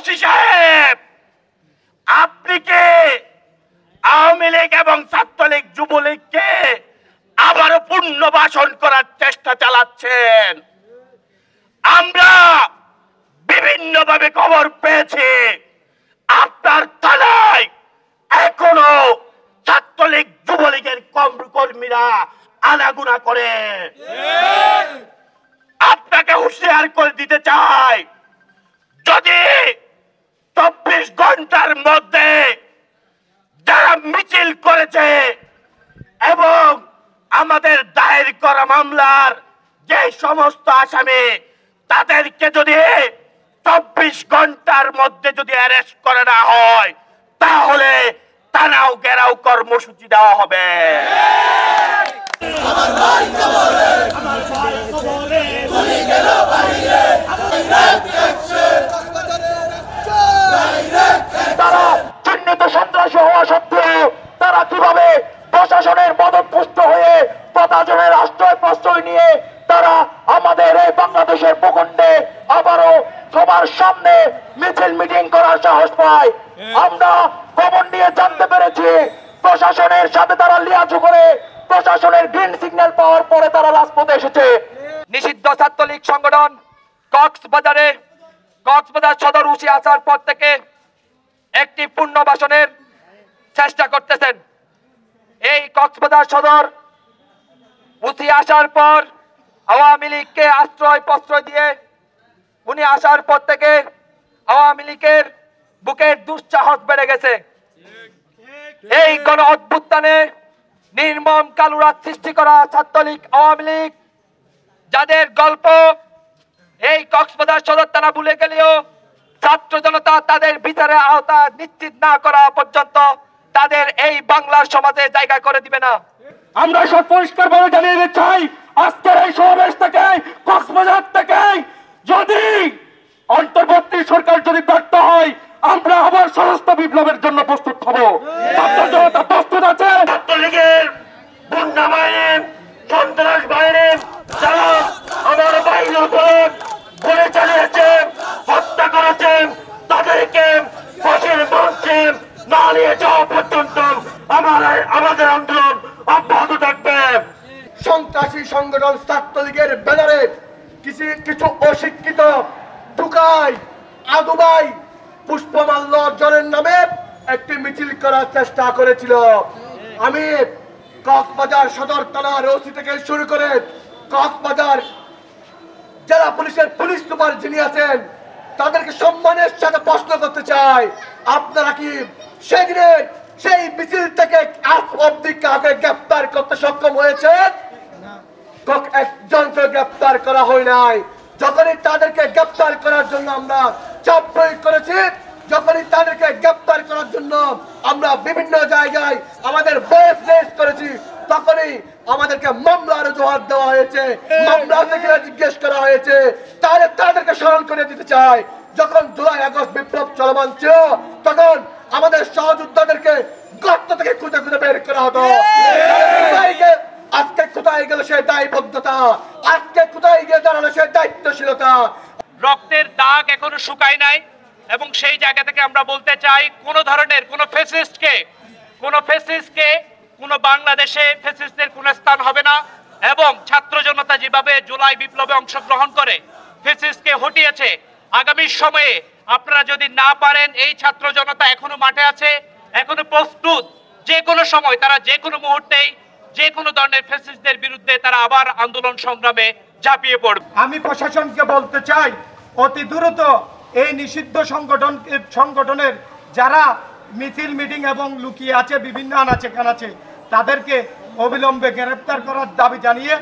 OC সাহেব, আপনি কি আওয়ামী লীগ এবং ছাত্রলীগ যুবলীগকে আবারও পুনর্বাসন করার চেষ্টা চালাচ্ছেন? আমরা বিভিন্নভাবে খবর পেয়েছি আপনার থানায় এখনো ছাত্রলীগ যুবলীগের কর্মীরা আনাগোনা করে। আপনাকে হুঁশিয়ার করে দিতে চাই, যদি 24 ঘন্টার মধ্যে যারা মিছিল করেছে এবং আমাদের দায়ের করা মামলার যে সমস্ত আসামি, তাদেরকে যদি 24 ঘন্টার মধ্যে যদি অ্যারেস্ট করে না হয়, তাহলে থানাও ঘেরাও কর্মসূচি দেওয়া হবে। তারা চিহ্নিত সন্ত্রাসী হওয়া সত্ত্বেও তারা কিভাবে প্রশাসনের মদতপুষ্ট হয়ে প্রশাসনের আশ্রয় প্রশ্রয় নিয়ে তারা আমাদের এই বাংলাদেশের ভূখণ্ডে আবারও সবার সামনে মিছিল মিটিং করার সাহস পায়। আমরা খবর নিয়ে জানতে পেরেছি প্রশাসনের সাথে তারা লিয়াজু করে প্রশাসনের গ্রিন সিগন্যাল পাওয়ার পরে তারা রাজপথে এসেছে। নিষিদ্ধ ছাত্রলীগ সংগঠন কক্সবাজার সদর ওসি আসার পর থেকে একটি পুনর্বাসনের চেষ্টা করতেছেন। এই কক্সবাজার সদর ওসি আসার পর আওয়ামী লীগকে আশ্রয় প্রশ্রয় দিয়ে উনি আসার পর থেকে আওয়ামী লীগের বুকের দুঃসাহস বেড়ে গেছে। এই গণ অভ্যুত্থানে নির্মম কালুরাত সৃষ্টি করা ছাত্রলীগ আওয়ামী লীগ, যাদের গল্প এই কক্সবাজার সদর থানা ভুলে গেলেও ছাত্র জনতা তাদের বিচারের আওতা নিশ্চিত না করা পর্যন্ত তাদের এই বাংলার সমাজে জায়গা করে দিবে না। আমরা সব পরিষ্কার ভাবে জানিয়ে দিতে চাই, আজকের এই সমাবেশ থেকে কক্সবাজার থেকে যদি অন্তর্বর্তী সরকার যদি ব্যর্থ হয়, আমরা আবার সশস্ত্র বিপ্লবের জন্য প্রস্তুত হব। ছাত্র জনতা প্রস্তুত আছে। ছাত্রলীগের গুন্ডা বাহিনী, সন্ত্রাস বাহিনী যারা আমার বাহিনীর উপরে গুলি চালিয়েছে, হত্যা করেছে, তাদেরকে ফাঁসির মঞ্চে না নিয়ে যাওয়া পর্যন্ত আমাদের আন্দোলন অব্যাহত থাকবে। সন্ত্রাসী সংগঠন ছাত্রলীগের ব্যানারে কিছু অশিক্ষিত ঢুকাই আদুবাই পুষ্পমাল্য অর্জনের নামে একটি মিছিল করার চেষ্টা করেছিল। আমি কক্সবাজার সদর থানার ওসি থেকে শুরু করে কক্সবাজার জেলা পুলিশের পুলিশ সুপার যিনি আছেন তাদেরকে সম্মানের সাথে প্রশ্ন করতে চাই, আপনারা কি সেদিনের সেই মিছিল থেকে আজ অব্দি কাউকে গ্রেপ্তার করতে সক্ষম হয়েছে? একজনকে গ্রেপ্তার করা হয় নাই। যখনই তাদেরকে গ্রেপ্তার করার জন্য আমরা চাপ প্রয়োগ করেছি, যখনই তাদেরকে গ্রেপ্তার করার জন্য আমরা বিভিন্ন জায়গায় আমাদের ভয়েস রেজ করেছি, তখনই আমাদেরকে মামলার অজুহাত দেওয়া হয়েছে, মামলা থেকে জিজ্ঞেস করা হয়েছে। তাদেরকে স্মরণ করে দিতে চাই, যখন জুলাই আগস্ট বিপ্লব চলমান ছিল তখন আমাদের সহযোদ্ধাদেরকে গর্ত থেকে খুঁজে খুঁজে বের করা হতো। আজকে কোথায় গেল সেই দায়বদ্ধতা? আজকে কোথায় গিয়ে দাঁড়ালো সেই দায়িত্বশীলতা? রক্তের দাগ এখনো শুকায় নাই এবং সেই জায়গা থেকে আমরা বলতে চাই, কোন ধরনের কোন ফ্যাসিস্টকে কোন বাংলাদেশে ফ্যাসিস্টদের কোন স্থান হবে না। এবং ছাত্র জনতা যেভাবে জুলাই বিপ্লবে অংশগ্রহণ করে ফ্যাসিস্টকে হটিয়েছে, আগামী সময়ে আপনারা যদি না পারেন, এই ছাত্র জনতা এখনো মাঠে আছে, এখনো প্রস্তুত, যে কোনো সময় তারা যে কোনো মুহূর্তেই যে কোনো ধরনের ফ্যাসিস্টদের বিরুদ্ধে তারা আবার আন্দোলন সংগ্রামে ঝাঁপিয়ে পড়বে। আমি প্রশাসনকে বলতে চাই, অতি দ্রুত এই নিষিদ্ধ সংগঠনের যারা মিছিল মিটিং এবং লুকিয়ে আছে বিভিন্ন আনাচে কানাচে, তাদেরকে অবিলম্বে গ্রেফতার করার দাবি জানিয়ে